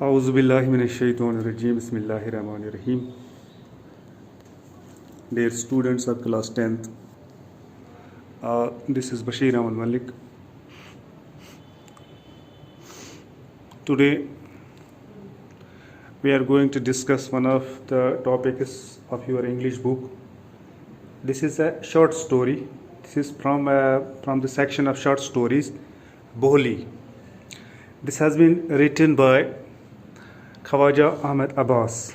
Auzubillahiminash-shaytonir-rajim. Bismillahir-rahmanir-rahim. Dear students of class 10th, this is Bashir Ahmad Malik. Today we are going to discuss one of the topics of your English book. This is a short story. This is from the section of short stories, Bohli. This has been written by Khawaja Ahmed Abbas.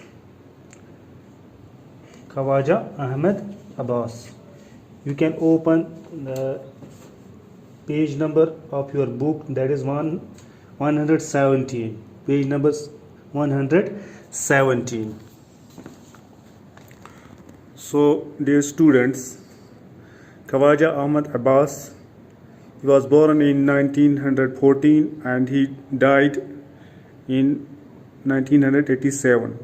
Khawaja Ahmed Abbas. You can open the page number of your book, that is 117. Page number 117. So, dear students, Khawaja Ahmed Abbas, he was born in 1914 and he died in 1987.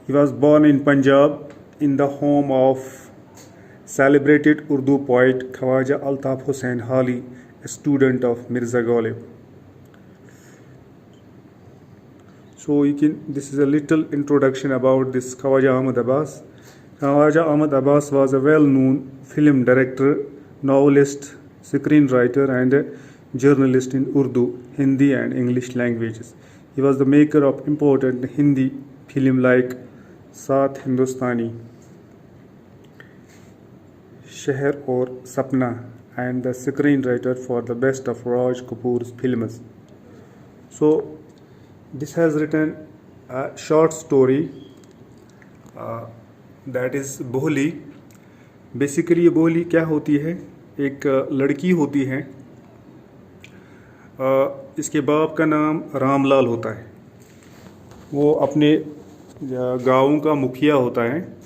He was born in Punjab in the home of celebrated Urdu poet Khawaja Altaf Hussain Hali, a student of Mirza Ghalib. So this is a little introduction about this Khawaja Ahmed Abbas. Khawaja Ahmed Abbas was a well-known film director, novelist, screenwriter and journalist in Urdu, Hindi and English languages. He was the maker of important Hindi film like Saath Hindustani, Sheher aur Sapna, and the screenwriter for the best of Raj Kapoor's films. So, this has written a short story that is Bohli. Basically ये बोली क्या होती है, एक लड़की होती है, इसके बाप का नाम रामलाल होता है, वो अपने गाँव का मुखिया होता है,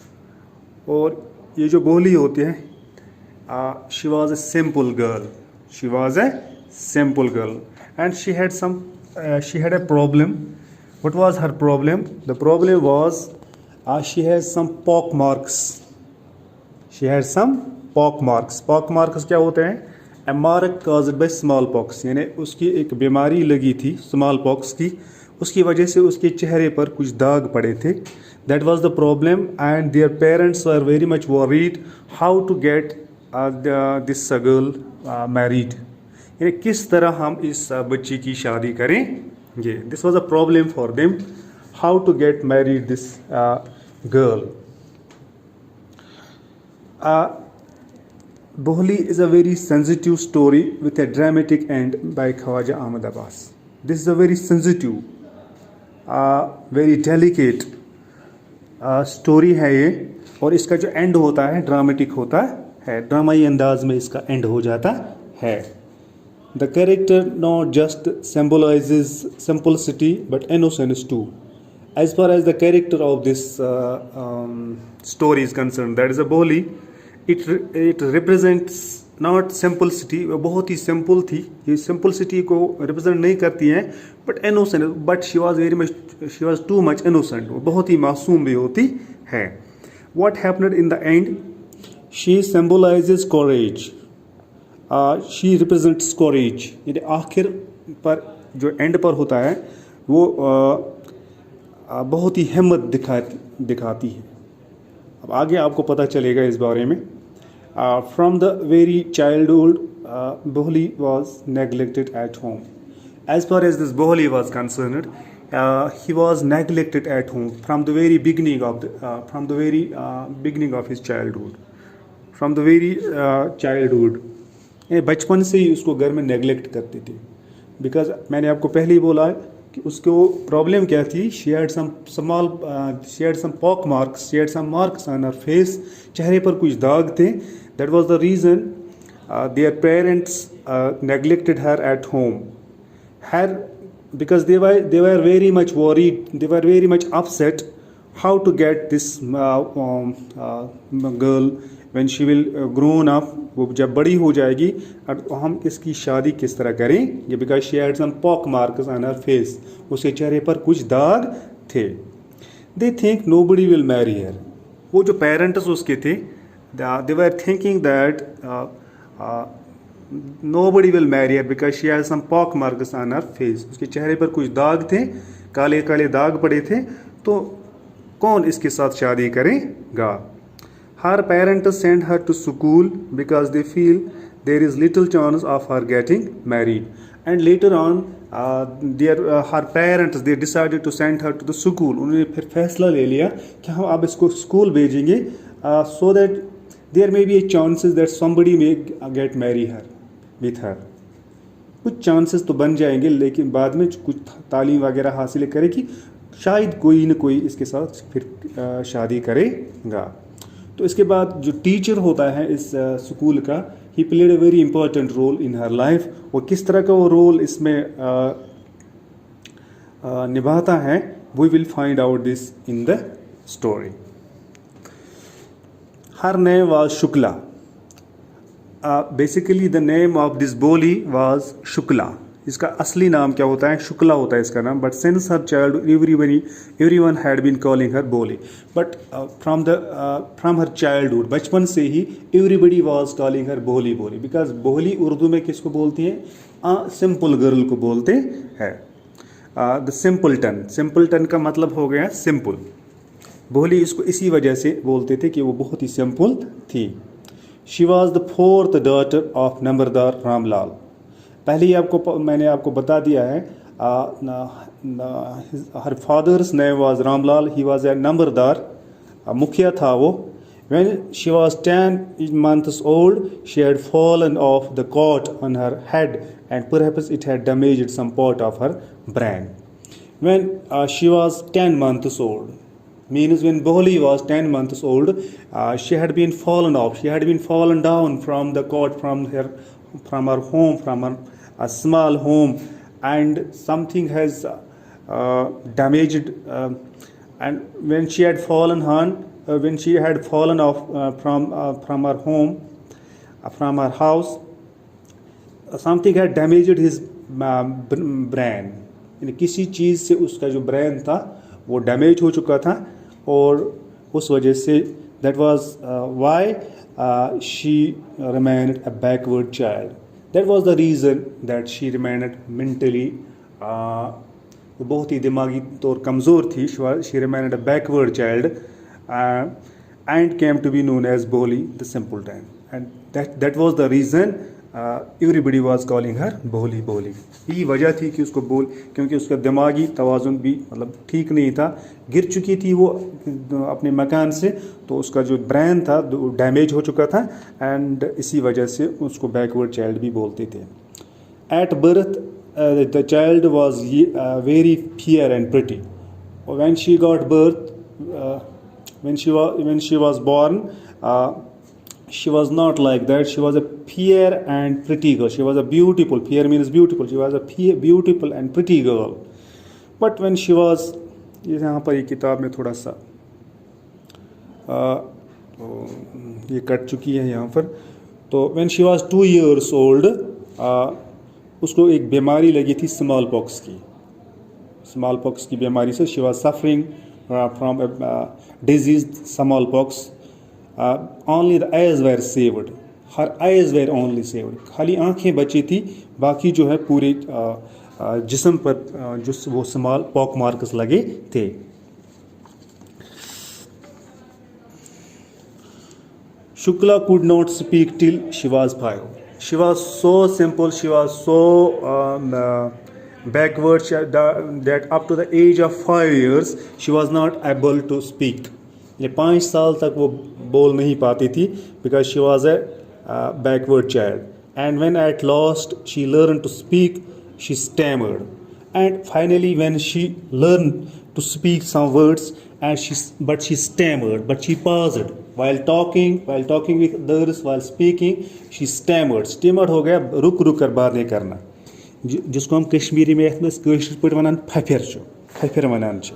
और ये जो बोली होती है, she was a simple girl, and she had a problem. What was her problem? The problem was she has some pock marks. Pock marks क्या होते हैं? A mark caused by smallpox, यानी उसकी एक बीमारी लगी थी smallpox की, उसकी वजह से उसके चेहरे पर कुछ दाग पड़े थे. That was the problem, and their parents were very much worried how to get this girl married. यानी किस तरह हम इस बच्ची की शादी करेंगे. This was a problem for them, how to get married this girl. Bohli is a very sensitive story with a dramatic end by Khawaja Ahmed Abbas. This is a very sensitive, very delicate story है ये, और इसका जो end होता है dramatic होता है, ड्रामाई अंदाज में इसका end हो जाता है. The character not just symbolizes simplicity but innocence too. As far as the character of this story is concerned, that is a Bohli, it represents not simplicity. वो बहुत ही simple थी, ये simplicity को represent नहीं करती हैं, but innocent, but she was too much innocent, वो बहुत ही मासूम भी होती है. What happened in the end? She symbolizes courage. She represents courage. यानी आखिर पर जो end पर होता है वो बहुत ही हिम्मत दिखाती है. अब आगे आपको पता चलेगा इस बारे में. From the very childhood, Bohli was neglected at home. As far as this Bohli was concerned, he was neglected at home from the very beginning of his childhood. From the very childhood, बचपन से ही उसको घर में neglect करते थे. Because मैंने आपको पहले ही बोला कि उसको प्रॉब्लम क्या थी. she had some pock marks, she had some marks on her face, चेहरे पर कुछ दाग थे. That was the reason their parents neglected her at home. Because they were very much worried, they were very much upset how to get this girl when she will grown up. वो जब बड़ी हो जाएगी और हम इसकी शादी किस तरह करेंगे. Because she had some pock marks on her face, उसके चेहरे पर कुछ दाग थे. They think nobody will marry her. वो जो पेरेंट्स उसके थे, they were thinking that nobody will marry her because she has some pock marks on her face. उसके चेहरे पर कुछ दाग थे, काले काले दाग पड़े थे, तो कौन इसके साथ शादी करेगा? Her parents sent her to school because they feel there is little chance of her getting married. And later on, her parents they decided to send her to the school. उन्होंने फिर फैसला ले लिया कि हम अब इसको स्कूल भेजेंगे, so that there may be a chances that somebody may get marry her with her. कुछ चांसेस तो बन जाएंगे, लेकिन बाद में कुछ तालीम वगैरह हासिल करेगी, शायद कोई न कोई इसके साथ फिर शादी करेगा. तो इसके बाद जो टीचर होता है इस स्कूल का, he played a very important role in her life. और किस तरह का वो रोल इसमें निभाता है, we will find out this in the story. Her name was Shukla. Basically the name of this Boli was Shukla. इसका असली नाम क्या होता है? शुक्ला होता है इसका नाम. But since her child everyone had been calling her Boli. But from her childhood, बचपन से ही everybody was calling her Boli Boli. Because बोली उर्दू में किसको बोलती है? सिंपल गर्ल को बोलते हैं. The simpleton. सिंपलटन का मतलब हो गया सिंपल. बोली इसको इसी वजह से बोलते थे कि वो बहुत ही सिंपल थी. She was the 4th daughter of numberdar Ramlal. पहले ही मैंने आपको बता दिया है, her father's name was Ramlal. He was a numberdar, मुखिया था वो. When she was 10 months old, she had fallen off the cot on her head and perhaps it had damaged some part of her brain. When she was 10 months old, means when Bohli was 10 months old, she had been fallen off. She had been fallen down from the cot, from her home, from a small home, and something has damaged. And when she had fallen off from her home, from her house, something had damaged his brain. यानी किसी चीज़ से उसका जो brain था वो damage हो चुका था, और उस वजह से that was why she remained a backward child. That was the reason that she remained mentally वो बहुत ही दिमागी तौर कमज़ोर थी. She remained a backward child and came to be known as Bohli the simpleton. And that was the reason everybody was calling her Bohli Bohli. यही वजह थी कि उसको क्योंकि उसका दिमागी तवाज़ुन भी मतलब ठीक नहीं था, गिर चुकी थी वो अपने मकान से, तो उसका जो ब्रेन था डैमेज हो चुका था, एंड इसी वजह से उसको बैकवर्ड चाइल्ड भी बोलते थे. At birth the child was very fair and pretty. When she got birth, when she was born, she was not like that. She was a fair and pretty girl. She was a beautiful, fair means beautiful. She was a beautiful and pretty girl. But when she was, यहाँ पर ये किताब में थोड़ा सा ये cut चुकी है यहाँ पर. तो when she was 2 years old, उसको एक बीमारी लगी थी स्मॉल पॉक्स की. स्मॉल पॉक्स की बीमारी से she was suffering from a disease smallpox. Only the eyes were saved. Her eyes were only saved. खाली आंखें बची थी, बाकी जो है पूरे जिस्म पर जो वो स्मॉल पॉक मार्क्स लगे थे. Shukla could not speak till she was 5. She was so simple. She was so backward that up to the age of 5 years she was not able to speak. ये 5 साल तक वो बोल नहीं पाती थी, because she was a backward child. And when at last she learned to speak, she stammered. And finally when she learned to speak some words, but she stammered, but she paused while talking with others, while speaking she stammered. Stammered हो गया रुक रुक कर बातें करना, जिसको हम कश्मीरी में कश्मीर पर वनान फफर वनान छ.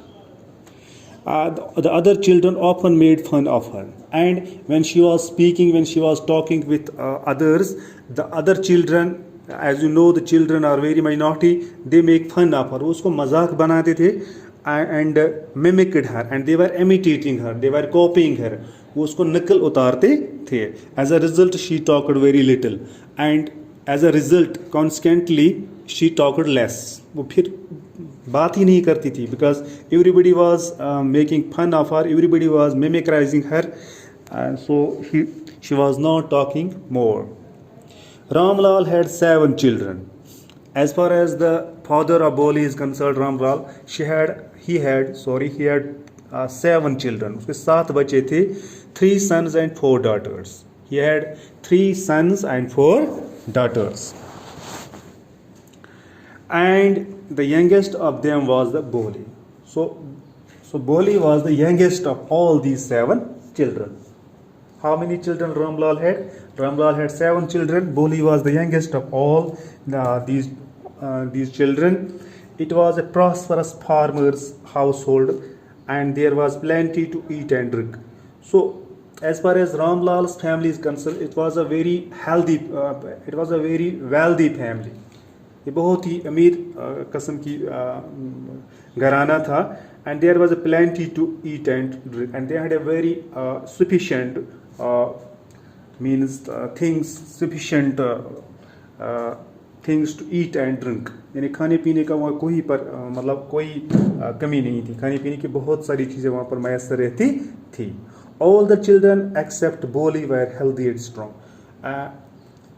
The other children often made fun of her, and when she was speaking, when she was talking with others, the other children, as you know, the children are very much naughty. They make fun of her. उसको मजाक बनाते थे, and mimicked her, and they were imitating her, they were copying her. वो उसको नकल उतारते थे. As a result, she talked very little, and as a result constantly she talked less, वो फिर बात ही नहीं करती थी, because everybody was making fun of her, everybody was mimicrizing her, so she was not talking more. Ramlal had 7 children. As far as the father of Boli is concerned, Ramlal, he had 7 children. उसके 7 बच्चे थे, 3 sons and 4 daughters. He had 3 sons and 4 daughters. And the youngest of them was the Boli. So Boli was the youngest of all these 7 children. How many children Ramlal had? Ramlal had 7 children. Boli was the youngest of all these children. It was a prosperous farmer's household, and there was plenty to eat and drink. So, as far as Ramlal's family is concerned, it was a very healthy, it was a very wealthy family. ये बहुत ही अमीर किस्म की घराना था. And there was a plenty to eat and drink, and they had a very sufficient things to eat and drink. यानी खाने पीने का वहाँ कोई कमी नहीं थी. खाने पीने की बहुत सारी चीज़ें वहाँ पर मैसर रहती थी. All the children except Boli were healthy and strong.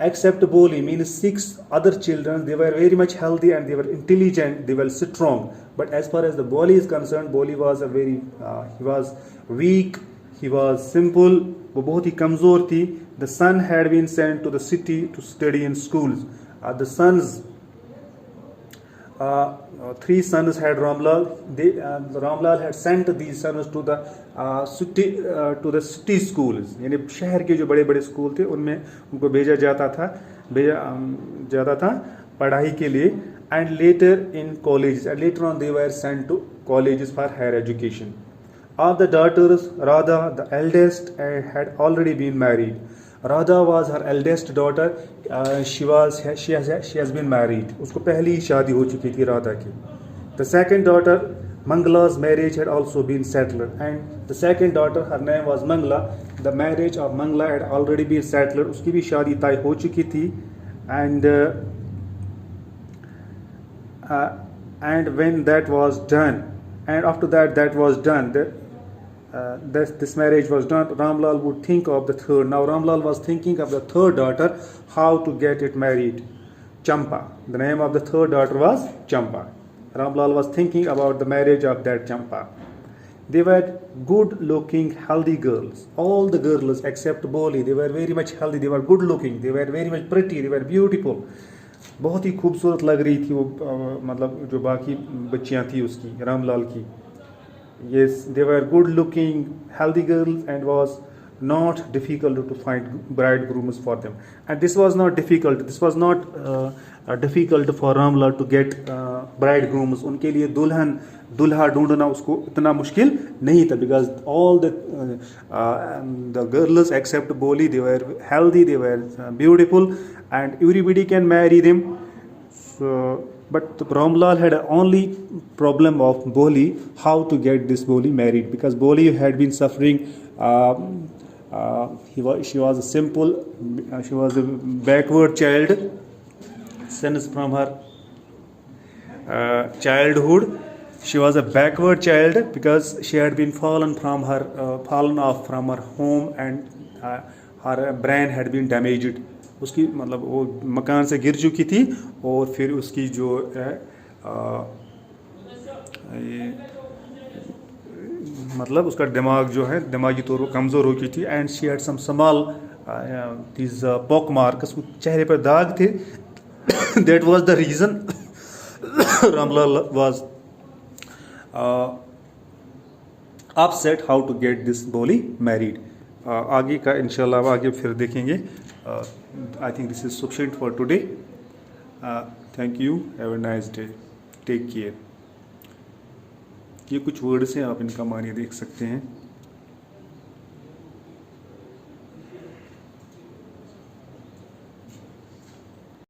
Except Boli means 6 other children, they were very much healthy and they were intelligent, they were strong. But as far as the Boli is concerned, Boli was he was weak, he was simple, वो बहुत ही कमज़ोर थी. The son had been sent to the city to study in schools. The sons, 3 sons had Ramlal. Ramlal had sent these sons to the city schools. यानी शहर के जो बड़े बड़े स्कूल थे उनमें उनको भेजा जाता था पढ़ाई के लिए. And later in colleges, and later on they were sent to colleges for higher education. Of the daughters, Radha, the eldest, had already been married. Radha was her eldest daughter. She has been married. उसको पहली ही शादी हो चुकी थी राधा की. The second daughter, Mangala's marriage had also been settled, and the second daughter, her name was Mangala. The marriage of Mangala had already been settled. उसकी भी शादी तय हो चुकी थी. And when that was done, and after that was done, this marriage was done, Ramlal would think of the third. Now Ramlal was thinking of the third daughter, how to get it married. Champa. The name of the third daughter was Champa. Ramlal was thinking about the marriage of that Champa. They were good looking, healthy girls. All the girls except Boli, they were very much healthy, they were good looking, they were very much pretty, they were beautiful. बहुत ही खूबसूरत लग रही थी वो, मतलब जो बाकी बच्चियां थी उसकी, रामलाल की. Yes, they were good looking, healthy girls, and was not difficult to find bridegrooms for them. And this was not difficult. This was not difficult for Ramlal to get bridegrooms. उनके लिए दुल्हा ढूंढना उसको इतना मुश्किल नहीं था, because all the girls except Boli, they were healthy, they were beautiful, and everybody can marry them. So, but Ramlal had only problem of Boli, how to get this Boli married, because Boli had been suffering. She was a simple, she was a backward child since from her childhood. She was a backward child because she had been fallen off from her home, and her brain had been damaged. उसकी मतलब वो मकान से गिर चुकी थी, और फिर उसकी जो मतलब उसका दिमाग जो है दिमागी तौर पर कमज़ोर हो चुकी थी. And she had some small these pock marks, चेहरे पर दाग थे. That was the reason Ramlal was upset how to get this Boli married. आगे का इंशाल्लाह आगे फिर देखेंगे. I think this is sufficient for today. Thank you. Have a nice day. Take care. ये कुछ वर्ड्स हैं, आप इनका मानिए देख सकते हैं.